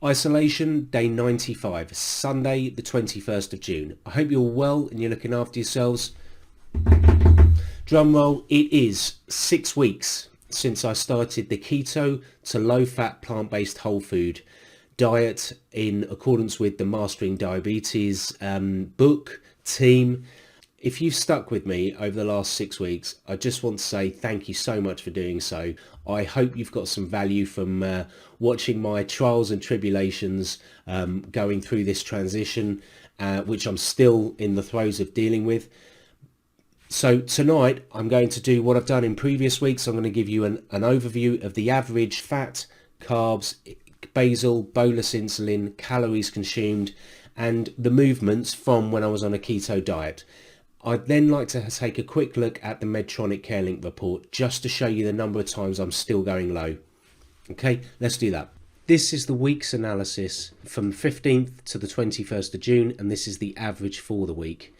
Isolation day 95, Sunday the 21st of June. I hope you're well and you're looking after yourselves. Drum roll, it is 6 weeks since I started the keto to low fat plant-based whole food diet in accordance with the Mastering Diabetes book team. If you've stuck with me over the last 6 weeks, I just want to say thank you so much for doing so. I hope you've got some value from watching my trials and tribulations going through this transition, which I'm still in the throes of dealing with. So tonight I'm going to do what I've done in previous weeks. I'm going to give you an overview of the average fat, carbs, basal, bolus insulin, calories consumed, and the movements from when I was on a keto diet. I'd then like to take a quick look at the Medtronic CareLink report just to show you the number of times I'm still going low. Okay, let's do that. This is the week's analysis from 15th to the 21st of June, and this is the average for the week.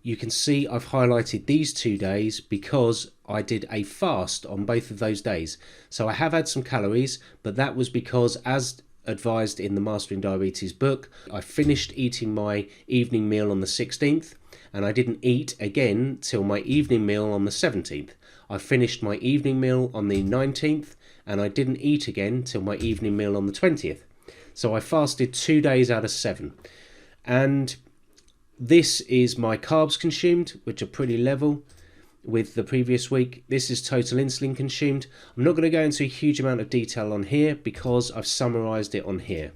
You can see I've highlighted these 2 days because I did a fast on both of those days. So I have had some calories, but that was because, as advised in the Mastering Diabetes book, I finished eating my evening meal on the 16th, and I didn't eat again till my evening meal on the 17th. I finished my evening meal on the 19th, and I didn't eat again till my evening meal on the 20th. So I fasted 2 days out of 7. And this is my carbs consumed, which are pretty level with the previous week. This is total insulin consumed. I'm not going to go into a huge amount of detail on here because I've summarized it on here.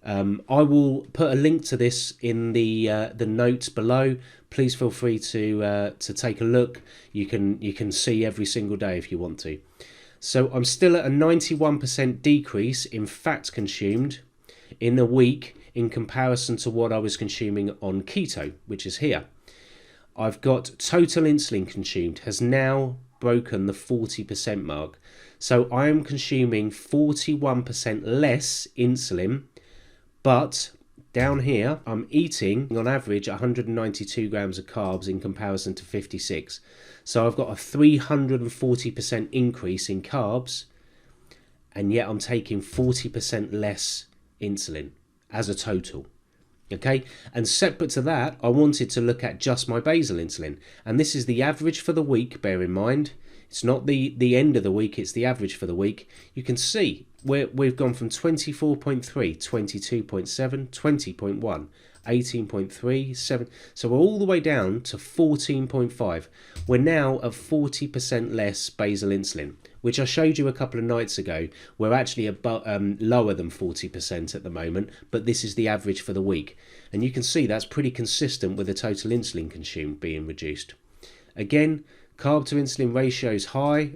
I will put a link to this in the notes below. Please feel free to take a look. You can see every single day if you want to. So I'm still at a 91% decrease in fat consumed in a week in comparison to what I was consuming on keto, which is here. I've got total insulin consumed has now broken the 40% mark. So I am consuming 41% less insulin, but down here I'm eating on average 192 grams of carbs in comparison to 56. So I've got a 340% increase in carbs, and yet I'm taking 40% less insulin as a total. Okay, and separate to that, I wanted to look at just my basal insulin, and this is the average for the week. Bear in mind, it's not the end of the week, it's the average for the week. You can see we've gone from 24.3, 22.7, 20.1, 18.3, 7, so we're all the way down to 14.5. We're now at 40% less basal insulin, which I showed you a couple of nights ago. We're actually about lower than 40% at the moment, but this is the average for the week. And you can see that's pretty consistent with the total insulin consumed being reduced. Again, carb to insulin ratio is high,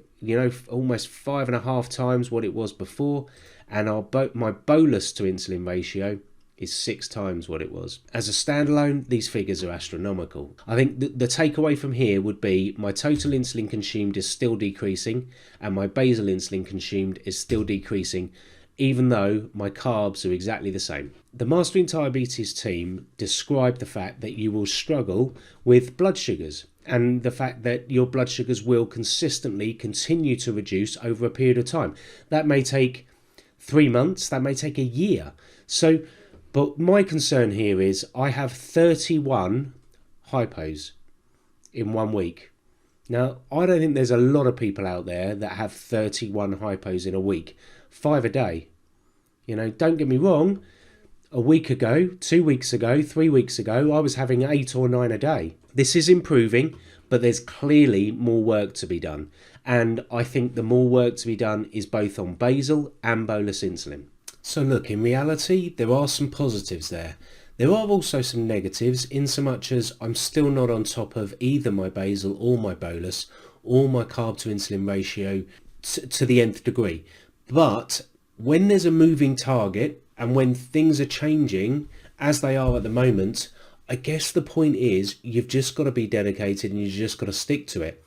almost 5.5 times what it was before. And my bolus to insulin ratio is 6 times what it was. As a standalone, these figures are astronomical. I think the takeaway from here would be my total insulin consumed is still decreasing, and my basal insulin consumed is still decreasing, even though my carbs are exactly the same. The Mastering Diabetes team described the fact that you will struggle with blood sugars, and the fact that your blood sugars will consistently continue to reduce over a period of time. That may take 3 months, that may take a year. But my concern here is I have 31 hypos in 1 week. Now, I don't think there's a lot of people out there that have 31 hypos in a week. 5 a day. Don't get me wrong. A week ago, 2 weeks ago, 3 weeks ago, I was having 8 or 9 a day. This is improving, but there's clearly more work to be done. And I think the more work to be done is both on basal and bolus insulin. So look, in reality, there are some positives there. There are also some negatives, in so much as I'm still not on top of either my basal or my bolus or my carb to insulin ratio to the nth degree. But when there's a moving target and when things are changing as they are at the moment, I guess the point is you've just got to be dedicated and you've just got to stick to it.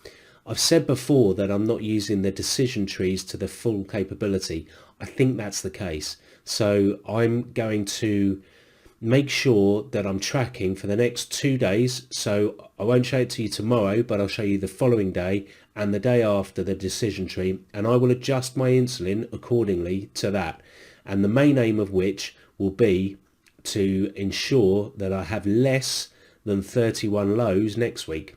I've said before that I'm not using the decision trees to the full capability. I think that's the case. So I'm going to make sure that I'm tracking for the next 2 days. So I won't show it to you tomorrow, but I'll show you the following day and the day after the decision tree, and I will adjust my insulin accordingly to that. and the main aim of which will be to ensure that I have less than 31 lows next week.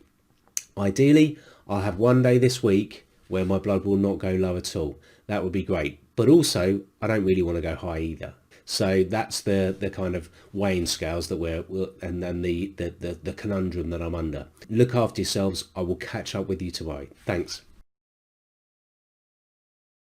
Ideally, I'll have one day this week where my blood will not go low at all. That would be great. But also, I don't really want to go high either. So that's the kind of weighing scales that and then the conundrum that I'm under. Look after yourselves. I will catch up with you tomorrow. Thanks.